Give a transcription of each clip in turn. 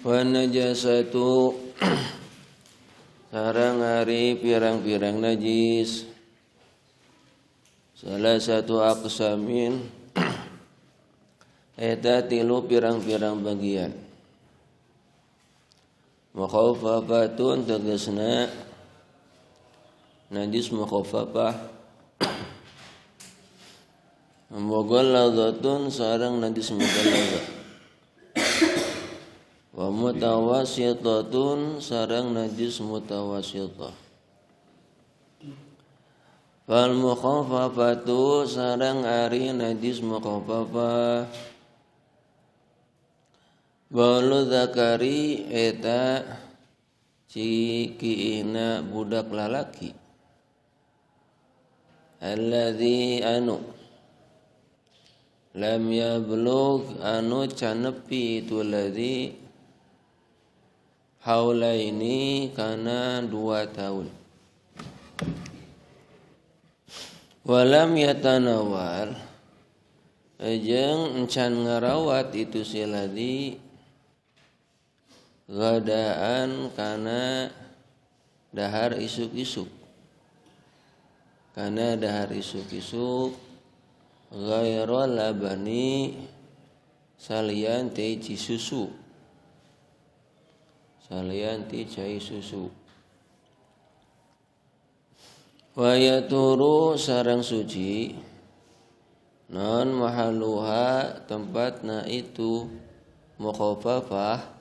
Wa najasatu sareng ari pirang-pirang najis salah satu aqsamin eta tilu pirang-pirang bagian. Mukhaffafatun tegasna najis mukhaffafah, mughalladhatun sareng najis mughalladhah, wa mutawassitatun sareng najis mutawassithah. Fal mukhaffafatu sareng ari najis mukhaffafah baulu zakari eta cikiina budak lalaki alladzi anu lam yablugh anu canepi itu ladzi haulaini kana 2 tahun. Walam yatanawal jeung encan ngarawat itu si ladzi gadaan kana dahar isuk-isuk, kana dahar isuk-isuk ghairal labani salian teh susu, salian ti cai susu. Wa yaturu sareng suci non mahaluha tempatna itu mukhaffafah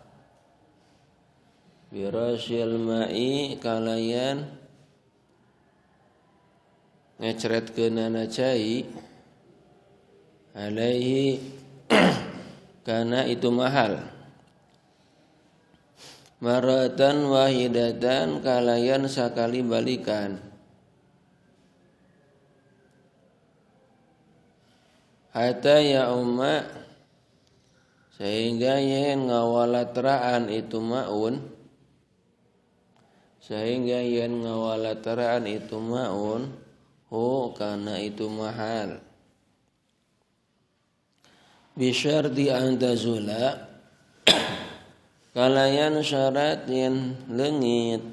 birasil ma'i kalayan ngecretkeunana cai alaihi kana itu mahal maratan wahidatan kalayan sakali balikan hatta ya umma sehingga yen ngawalatraan itu maun, sehingga yen ngawalatraan itu maun hu kana itu mahal bisyarti antazula kalayan syarat yen leungit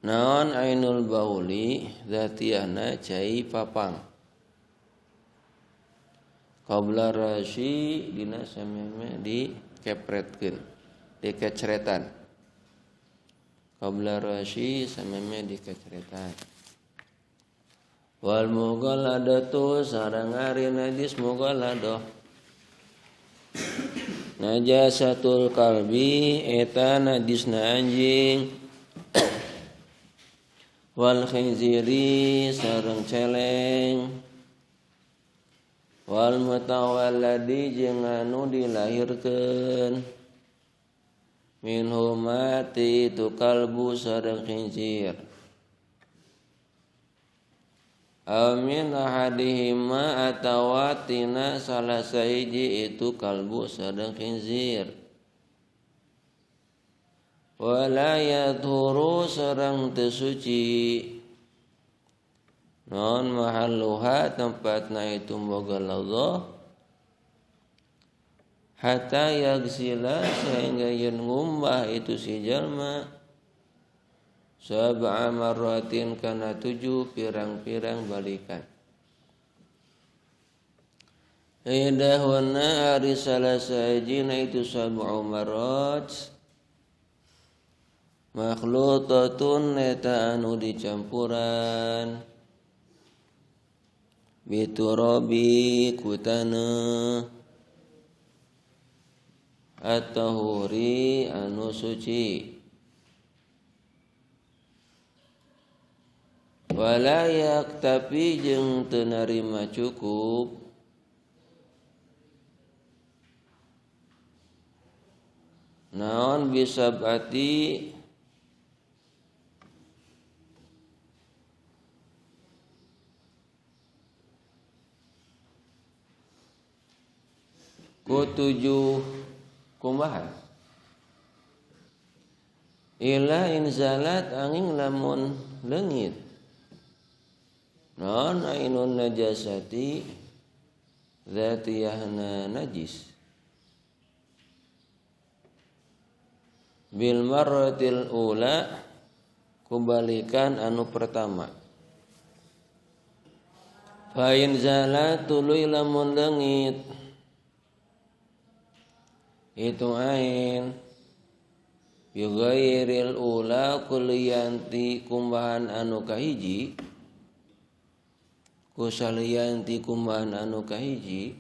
naon ainul bauli zatiana cai papang qabla rasyi dina sameme dikepretkeun dikecretan qabla rasyi sameme dikecretan. Wal mughalladatu sareng ari najis mughalladah najasatul qalbi eta najisna anjing wal khinziri sareng celeng wal mutawalladi jeung anu dilahirkeun minhu mati tu kalbu sareng khinzir amin ahadihima atawa tina salah sahiji itu kalbu sareng khinzir wala yadhuru sareng teu suci non mahalluha tempatna itu mughalladhah hatta yagsila sehingga yen ngumbah itu si jalma sab'a marratin kana 7 pirang-pirang balikan. Idahuna ari salah sajina itu sab'u marrat makhlutatun eta anu dicampuran biturabi kutana at-tahuri anu suci wala yaktafi jeung teu narima cukup naon bisabati ku 7 kumaha ila inzalat angin lamun leungit non ainun najasati zatiyahna najis bil marratil ula kubalikan anu pertama. Fa in zala tuluy lamun leungit itu ain bighairil ula kulianti kumbahan anu kahiji kusalianti kumbahan anu kahiji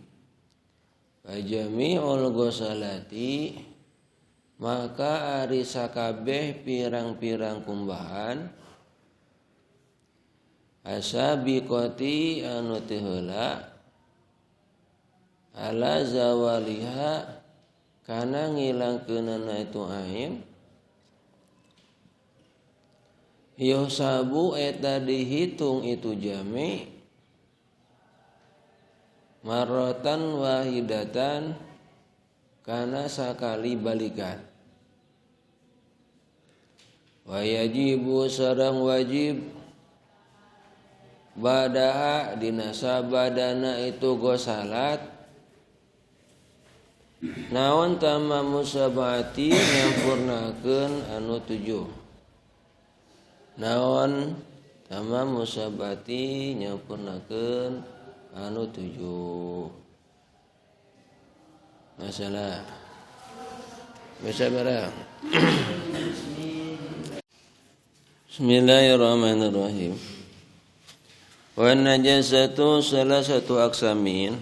fajami'ul ghusalati maka ari sakabeh pirang-pirang kumbahan asabiqati anu teu heula ala zawaliha kana ngilangkeunana itu ain yusabu eta dihitung itu jami marratan wahidatan kana sakali balikan wa yajibu sareng wajib badaha dina sabadana itu gosalat naon tamamu sabati nyampurnakeun anu 7 naon tamamu sabati nyampurnakeun anu 7 masalah bisa barang. Bismillahirrahmanirrahim. Wa najasatu salasatu aqsamin.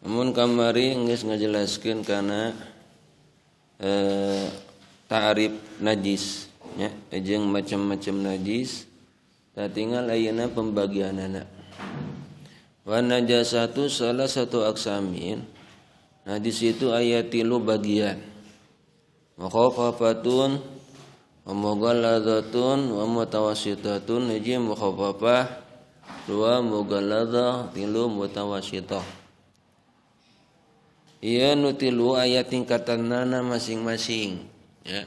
Namun kamari geus ngajelaskeun kana ta'rif najis nya jeung macam-macam najis da tinggal ayeuna pembagianana. Wa najasatu salasatu aqsamin. Najis itu aya 3 bagian. Mukhafafatun wa mughalladatun wa mutawassitatun. Hiji mukhafafah, 2 mughalladah, 3 mutawassitah. Ieu nu tilu aya tingkatanana masing-masing ya.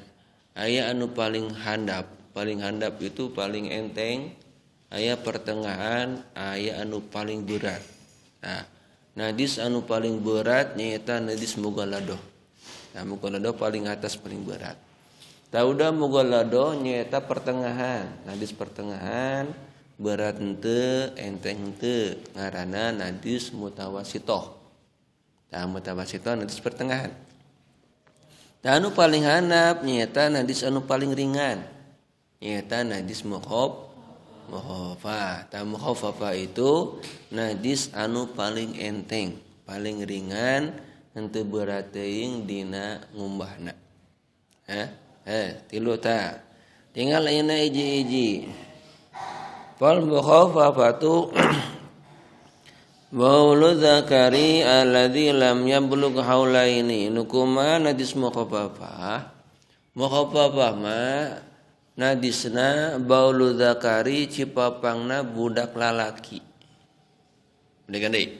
Aya anu paling handap. Paling handap itu paling enteng, aya pertengahan, aya anu paling berat. Nah, najis anu paling berat nyaeta najis mughalladah. Nah, mughalladah paling atas paling berat. Tauda mughalladah nyaeta pertengahan, najis pertengahan, berat henteu, enteng henteu, ngaranna najis mutawassithah. Tah mutawassithah najis pertengahan. Tah anu paling handap nyaeta najis anu paling ringan. Nyaeta najis mukhafafah. Tah mukhafafah itu najis anu paling enteng, paling ringan, henteu berat teuing dina ngumbahna. Tilu tah. Tinggal ayeuna hiji-hiji. Fal mukhafafatu baulu dzakari alladzi lam yablugh haulaini. Nukuma najis mukhafafah. Mukhafafah mah najisna baulu dzakari cipapangna budak lalaki. Degan deui.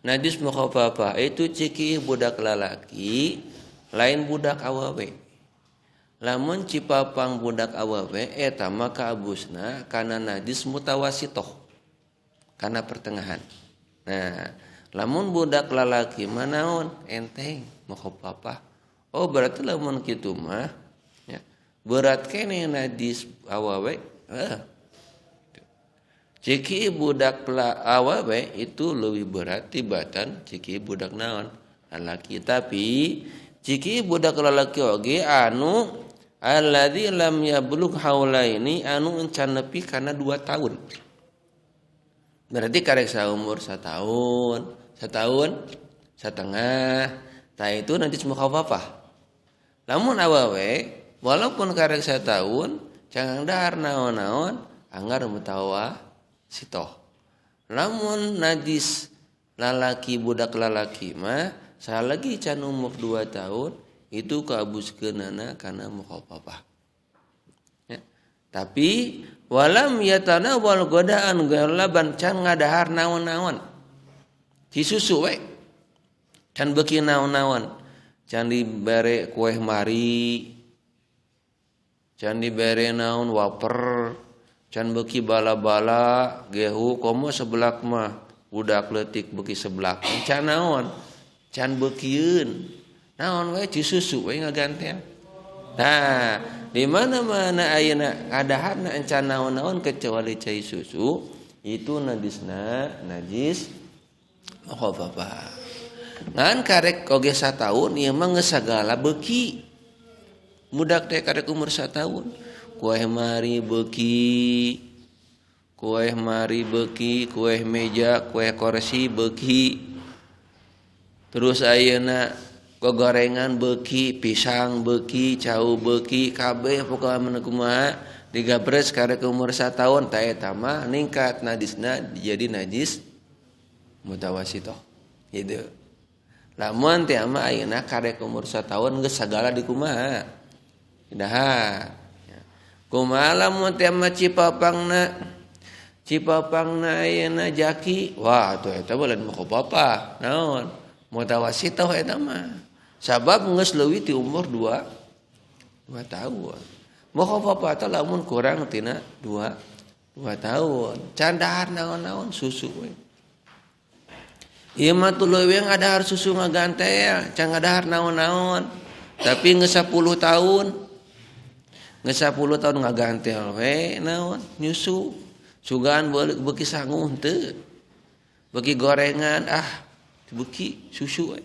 Najis mukhafafah itu ciki budak lalaki lain budak awewe. Lamun cipapang budak awewe eta mah kaabusna kana najis mutawassithah. Kana pertengahan. Nah, lamun budak lalaki mah naon? Enteng, mukhafafah. Oh, berarti lamun kitu mah ya. Berat kene najis awewe. Ciki budak awewe itu lebih berat tibatan ciki budak naon? Lalaki. Tapi ciki budak lalaki oge anu alladzi lam yablugh haulaini anu encan nepi kana 2 tahun. Berarti karek saumur 1 tahun, 1 tahun setengah. Tah itu najis mukhafafah. Lamun awewe walaupun karek 1 tahun cangang dahar naon-naon anggar mutawassithah. Lamun najis lalaki budak lalaki mah salagi can umur 2 tahun itu kaabuskeunana kana mukhafafah. Ya. Tapi walam yatanawal godaan galaban can ngadahar naon-naon. Ci susu we. Can beuki naon-naon. Can dibere kueh mari. Can dibere naon waper. Can beuki bala-bala gehu komo seblak mah budak leutik beuki seblak. Can naon? Can beukieun. Naon we ci susu we ngagantian. Nah, di mana-mana ayeuna adahanna encan naon-naon kecuali cai susu, itu najis mukhafafah. Ngan karek oge 1 tahun ieu mah geus sagala beuki. Budak teh karek umur 1 tahun, kueh mari beuki, kueh meja, kueh kursi beuki. Terus ayeuna gogorengan beuki, pisang beuki, cau beuki, kabeh pokokna meuneun kumaha digabres karek umur 1 tahun tah eta mah ningkat najisna jadi najis mutawasitoh. Gitu. Lamun teh mah ayeuna karek umur 1 tahun geus sagala di kumaha. Kumaha lamun teh mah cipapangna ayeuna jaki, wah atuh eta lain mah apa naon mutawasitoh eta mah. Sabab geus leuwih ti umur 2 tahun. Mukhafafah teh lamun kurang tina 2 tahun. Can dahar naon-naon susu we. Ieu mah tuluy ngadahar susu ngagantel, can ngadahar naon-naon. Tapi geus 10 tahun. Geus 10 tahun ngagantel we naon nyusu. Sugan beuki sanguh teu. Beuki gorengan beuki susu we.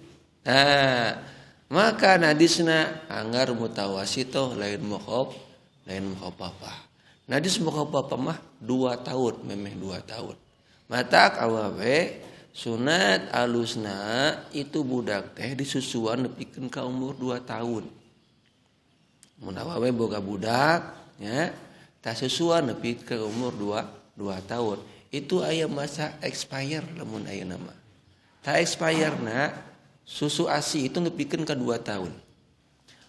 Nah, maka najisna anggar mutawasitoh lain mukhafafah. Najis mukhafafah mah 2 tahun, memeh 2 tahun. Matak awewe sunat alusna itu budak teh disusuan nepikeun ka umur 2 tahun. Mun awewe boga budak nya tah susuan nepi ke umur 2 tahun. Itu aya masa expire lamun ayeuna mah. Tah expirena susu ASI itu nepikeun ka 2 tahun.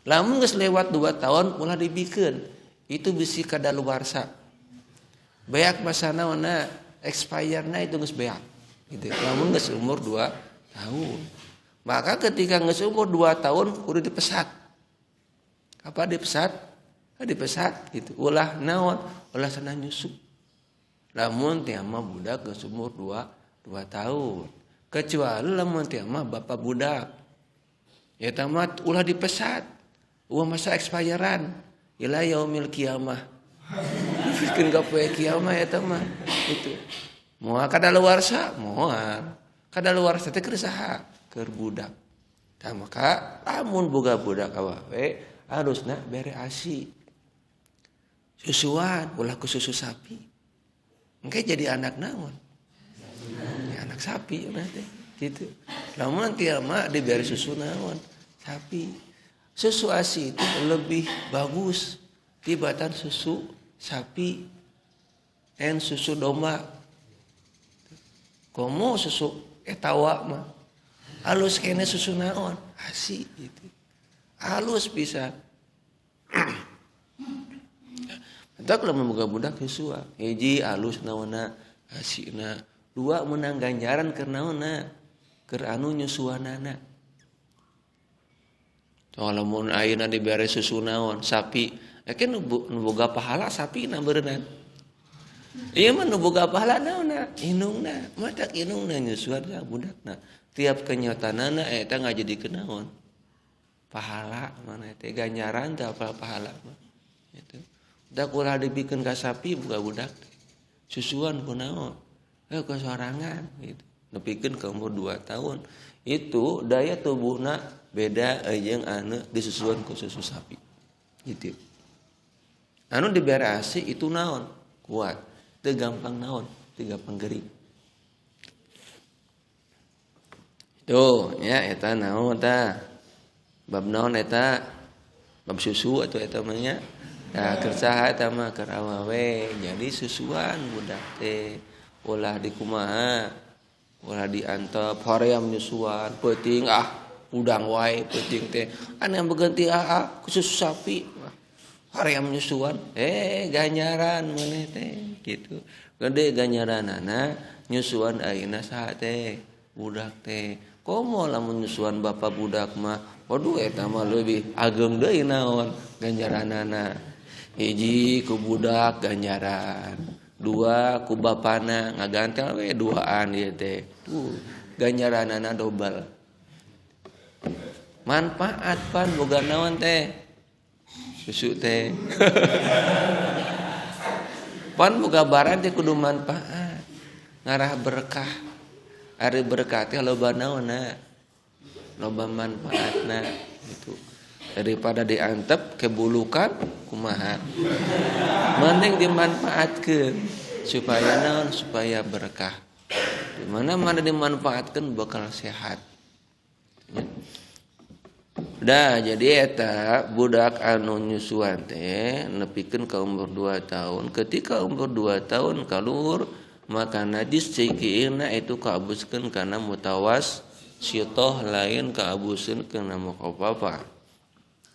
Lamun geus lewat 2 tahun ulah dibikeun, itu bisi kadaluarsa. Beak masa naonna expirena itu geus beak. Gitu. Lamun geus umur 2 tahun. Maka ketika geus umur 2 tahun kudu dipesat. Apa dipesat? Dipesat gitu. Ulah naon? Ulah sana nyusu. Lamun teh mah budak geus umur 2 tahun. Kecuali lamun teh mah bapa budak. Ya tamat ulah dipesat. Ulah masa expirean. Ila yaumil kiamah. Bikin ka poe kiamah eta mah. Itu. Moal kadaluarsa, moal. Kadaluarsa teh keur saha? Keur budak. Tah maka lamun boga budak awewe harusna bere ASI. Susuan ulah ku susu sapi. Engke jadi anak naon? Ya anak sapi urang teh gitu. Lamun teu mah dibere susu naon? Sapi. Susu ASI itu lebih bagus tibatan susu sapi dan susu domba. Komo susu etawa mah halus kene susu naon ASI gitu. Halus pisan. Entak lamun boga budak susuan, hiji halus naonna ASI-na, 2 menang ganjaran keur naonna? Keur anu nyusuanana. Soal lamun ayeuna dibere susu naon sapi, nu boga pahala sapina beureunan. Ieu mah nu boga pahala naonna? Indungna. Matak indungna nyusuan ka budakna. Tiap kenyatanana eta ngajadikeun naon? Pahala mana teh ganjaran teh apa pahala mah. Gitu. Da ulah dibikeun ka sapi boga budak teh. Susuan kunaon? Ka sorangan gitu. Nepikeun ka umur 2 tahun. Itu daya tubuhna beda jeung anu disusuan ku susu sapi. Gitu. Anu dibere ASI itu naon? Kuat. Teu gampang naon? Teu gampang gering. Tuh, nya eta naon tah? Bab naon eta? Bab susu atuh eta mah nya. Tah keur saha eta mah keur awewe. Jadi susuan budak teh ulah dikumaha? Ulah diantep hoream nyusuan, peuting udang wae peuting teh. Anu begeunti ku susu sapi. Hoream nyusuan, ganjaran maneh teh gitu. Gede ganjaranana nyusuan ayeuna saha teh? Budak teh. Komo lamun nyusuan bapa budak mah, waduh eta mah leuwih agem deui naon ganjaranana. Hiji ku budak ganjaran, 2 ku bapana ngagantel we 2an ieu teh. Ganjaranana dobel. Manfaat pan boga naon teh? susu teh. Pan boga baran teh kudu manfaat. Ngarah berkah. Ari berkah teh loba naonna. Loba manfaatna gitu. Daripada diantep ke bulukan kumaha. Mending dimanfaatkeun supaya naon? Supaya berkah. Di mana dimanfaatkan bakal sehat. Dah jadi eta budak anu nyusuan teh nepikeun ka umur 2 tahun. Ketika umur 2 tahun kaluhur maka najis cikiina itu kaabuskeun kana mutawassithah lain kaabuskeun kana mukhafafah.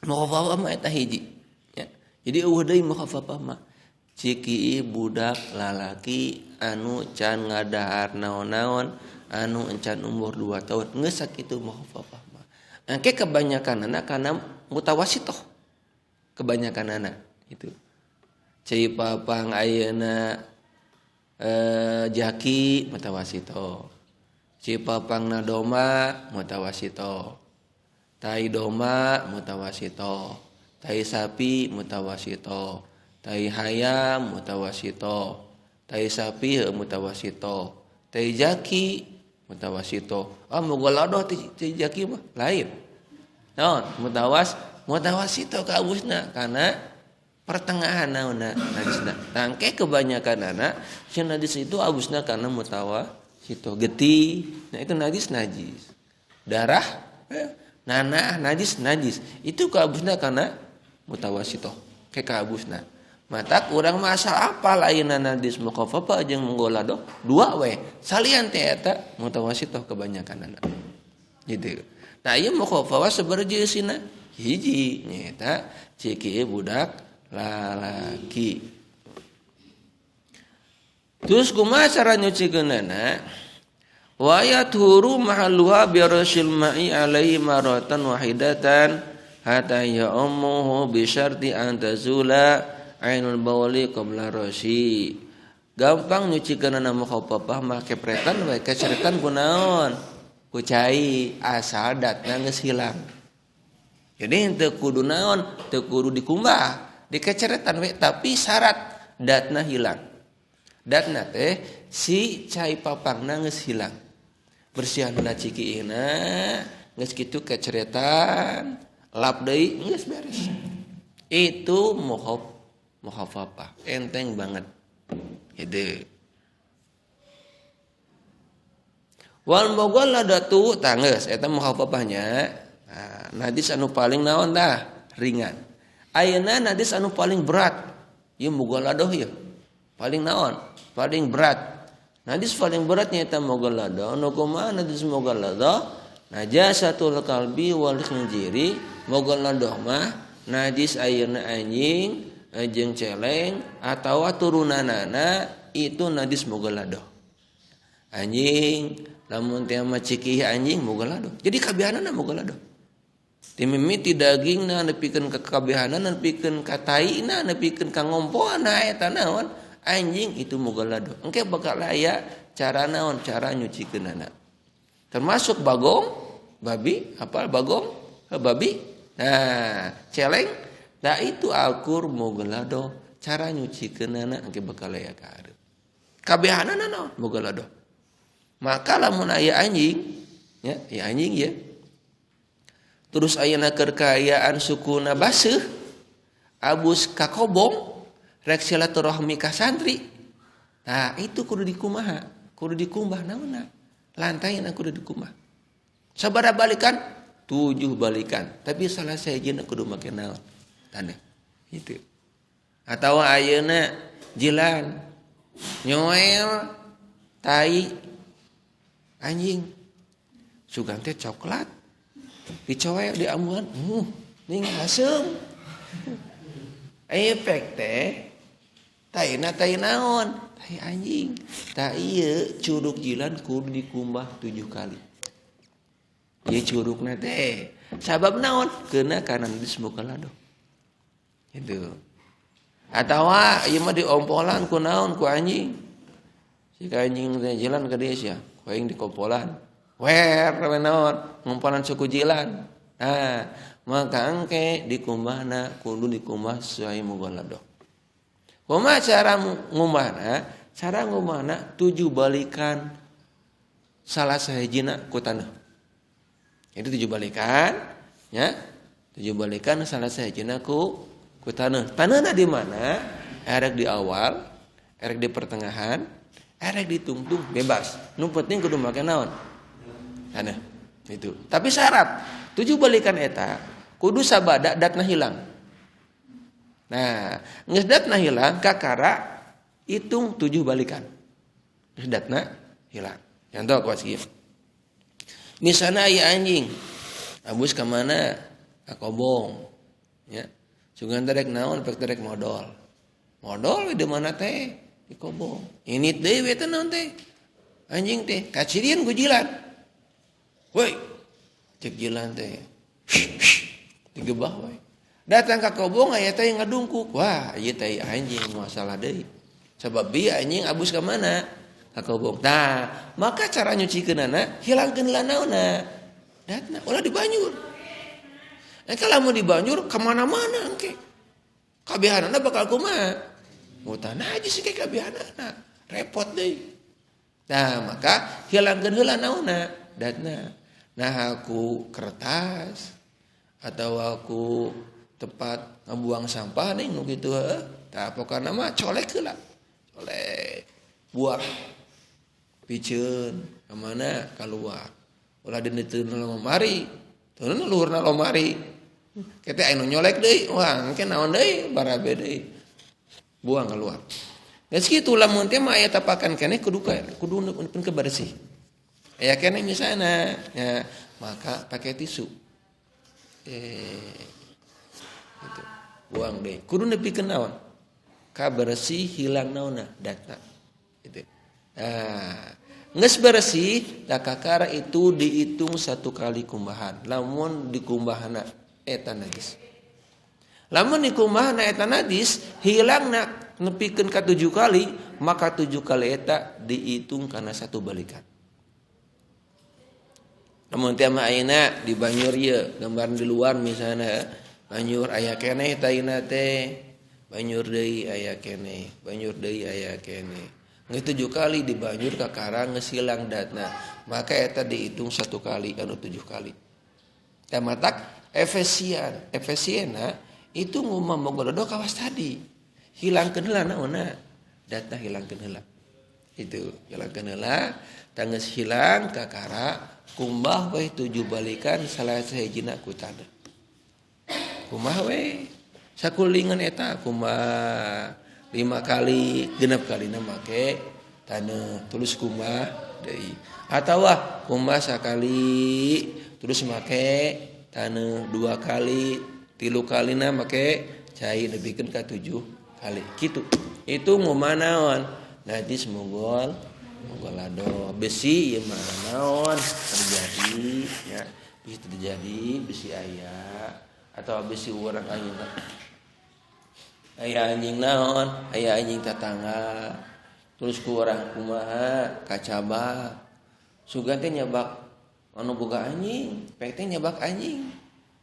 Mukhafafah mah eta hiji. Ya. Jadi eueuh deui mukhafafah mah. Ciki budak lalaki anu can ngadahar naon-naon anu encan umur 2 tahun geus sakitu mukhafafah mah. Engke kebanyakanna kana mutawassithah. Kebanyakanna itu. Cai papang ayeuna jaki mutawassithah. Cai papangna doma mutawassithah. Tai doma mutawassithah. Tai sapi mutawassithah. Tai hayam mutawassithah. Tai sapi mutawassithah. Tai jaki mutawassithah. Moga ladoh tai jaki mah lain. Naon? Mutawassithah kaabusna kana pertengahan naonna najisna. Tangke kebanyakan anak si najis itu abusna kana mutawassithah. Getih, nah itu najis. Darah, nanah najis. Itu kaabusna kana mutawassithah. Ke kaabusna. Mata urang mah asal apal ayeuna najis mukhafafah jeung menggolado 2 we. Salian teh eta mutawassithah kebanyakan anak. Gitu. Nah ieu mukhafafah saberjeusina hiji nyaeta ciki budak lalaki. Terus kumaha cara nyucikeunana? Wa yathuru mahalluha bi rasil ma'i alaihi maratan wahidatan hatta ya'umuhu bi syarti an tazula ainul bawli qabla rasi. Gampang nyucikeunana mukhafafah mah kepretan we keceretan kunaon? Ku cai asal datna geus hilang. Jadi teu kudu naon? Teu kudu dikumbah, dikeceretan we tapi syarat datna hilang. Datna teh si cai papangna geus hilang. Bersihanna cikiina geus kitu keceretan, lap deui geus beres. Itu mukhafafah, enteng banget. Gitu. Wal mughalladatu tanggeus eta mukhafafahnya. Nah, najis anu paling naon tah? Ringan. Ayeuna najis anu paling berat. Ieu mughalladah ieu. Paling naon? Paling berat. Najis paling berat nyaeta mughalladah. Nu kumaha najis mughalladah? Najasatul qalbi wal khinjiri. Mughalladah mah najis ayeuna anjing, jeung celeng atawa turunanana itu najis mughalladah. Anjing lamun teh mah cikih anjing mughalladah. Jadi kabehanana mughalladah. Timimiti dagingna nepikeun ka kabehanana nepikeun ka taina nepikeun ka ngompoana eta naon? Anjing itu mughalladah. Engke bakal aya cara naon? Cara nyucikeunana. Termasuk bagong, babi, apa bagong? Babi. Nah, celeng, da itu akur mughalladah. Cara nyucikeunana engke bakal aya ka hareup. Kabehanana naon? Mughalladah. Maka lamun aya anjing, ya anjing ya. Terus ayeuna keur kaayaan sukuna baseuh, abus ka kobong, rek silaturahmi ka santri. Nah, itu kudu dikumaha? Kudu dikumbah naonna? Lantaina kudu dikumbah. Sabaraha balikan? 7 balikan. Tapi salah sahijina kudu make naon? Tanda. Gitu. Atawa ayeuna jilan nyoel tai anjing. Sugan teh coklat. Dicoel di amuan, ning asem. Efek teh taina tai naon? Tai anjing. Ta ieu curug jilan kudu dikumbah 7 kali. Ieu curugna teh sabab naon? Keuna kana najis mughalladah. Gitu. Atawa ieu mah diompolan ku naon? Ku anjing. Si anjing teh jilan ka dieu sia, ku aing dikompolan. Wer naon ngompolan suku jilan. Nah, maka angke dikumbahna kudu dikumbah sesuai mugolado. Kumaha cara ngumbahna? Cara ngumbahna 7 balikan salah sahijina ku taneuh. Itu 7 balikan, ya. 7 balikan salah sahijina ku taneuh. Taneuhna di mana? Erek di awal, erek di pertengahan, erek di tungtung, bebas. Nu penting kudu make naon? Taneuh. Itu. Tapi syarat 7 balikan eta kudu sabada datna hilang. Nah, geus datna hilang kakara hitung 7 balikan. Geus datna hilang. Contoh kuat kieu. Misalna aya anjing. Abus ka mana? Ka kobong. Ya. Sugan terek naon pek terek modal. Modal di mana teh? Di kobong. Ini deui we teh naon teh? Anjing teh kacirian ku jilat. Woi, cek jilan teh. Digebah we. Datang ka kobong aya teh ngadungkuk. Wah, ieu teh anjing masalah deui. Sabab bieu anjing abus ka mana? Ka kobong. Nah, maka cara nyucikeunana hilangkeun lanauna. Datna ulah di banjur. Kalau mau di banjur ka mana-mana engke. Kabehanana bakal kumaha? Muta najis ke kabehanana. Repot deui. Nah, maka hilangkeun heula naonna datna. Nah, aku kertas atau aku tempat ngebuang sampah nih nu kitu heuh. Tah pokona mah colek heula. Colek. Buang. Piceun ka mana? Keluar. Ulah dineuteun lomari. Turun luhurna lomari. Kete anu nyolek deui. Wah, engke naon deui? Barabe deui. Buang keluar. Geus kitu lamun teh mah aya tapakan keneh kudu kebersih. Ya kene misalnya, ya, maka pakai tisu. Gitu. Buang deh. Kudu nepikeun naon? Ka bersih hilang naonna datna. Gitu. Nah, geus bersih, da kakara itu dihitung 1 kali kumbahan. Lamun dikumbahna eta najis. Lamun dikumbahna eta najis, hilangna nepikeun ka 7 kali, maka 7 kali eta dihitung kana 1 balikan. Namun teh mah ayeuna di banjur ieu gambar di luar misalnya banjur aya keneh taina teh banjur deui aya keneh banjur deui aya keneh geus 7 kali di banjur ka karang geus hilang datna maka eta dihitung 1 kali anu 7 kali teh matak efisienna itu ngumah mogododo kawas tadi hilangkeun heula naonna datna hilangkeun heula itu hilangkeun heula tang geus hilang ka kara kumbah we 7 balikan salah sahijina ku taneuh. Kumbah we sakulingan eta kumbah 5 kali, 6 kalina make taneuh terus kumbah deui. Atawa kumbah sakali terus make taneuh 2 kali, 3 kalina make cai nepikeun ka 7 kali. Kitu. Itu ngumah naon? Najis munggol lado besi ieu mah naon terjadi ya bisa terjadi besi aya atau besi urang ayeuna aya anjing naon aya anjing tetangga terus ku urang kumaha kacaba sugan teh nyabak anu boga anjing pek teh nyabak anjing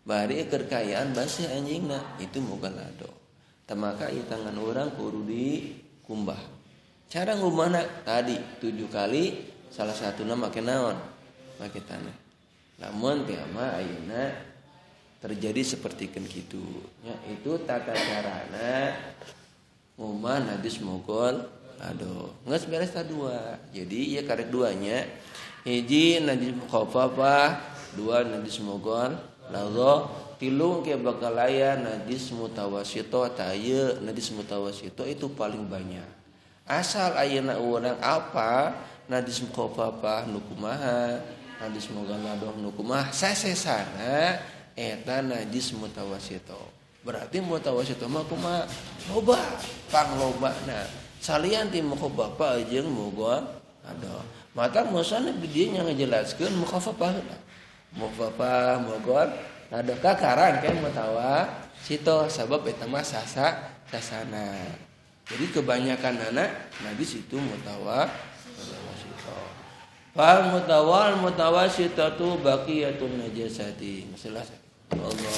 bari keur kaayaan basi anjingna itu moga lado tah maka ieu tangan urang kudu dikumbah. Cara ngumana tadi 7 kali salah satuna make naon? Make tanah. Lamun teh mah ayeuna terjadi sapertikeun kitu. Nya itu tata carana ngumah najis mogol ado. Geus beres ta 2. Jadi ieu karek 2-nya. Hiji najis khafafah, 2 najis mogol ladho, 3 ke bakal aya najis mutawassito ta ieu najis mutawassito itu paling banyak. Asal ayeuna urang apa najis khafafah nu kumaha najis mogaladoh nu kumaha sasesana eta najis mutawassito berarti mutawassito mah kumaha loba panglobana salian ti khafafah jeung mogaladoh mata mosan di dieu nya ngajelaskeun khafafah khafafah mogaladoh kakarang kan mutawassito sabab eta mah sasana. Jadi kebanyakan anak najis itu mutawassito. Fal mutawal mutawasitatu baqiyatun najasati. Masalah Allah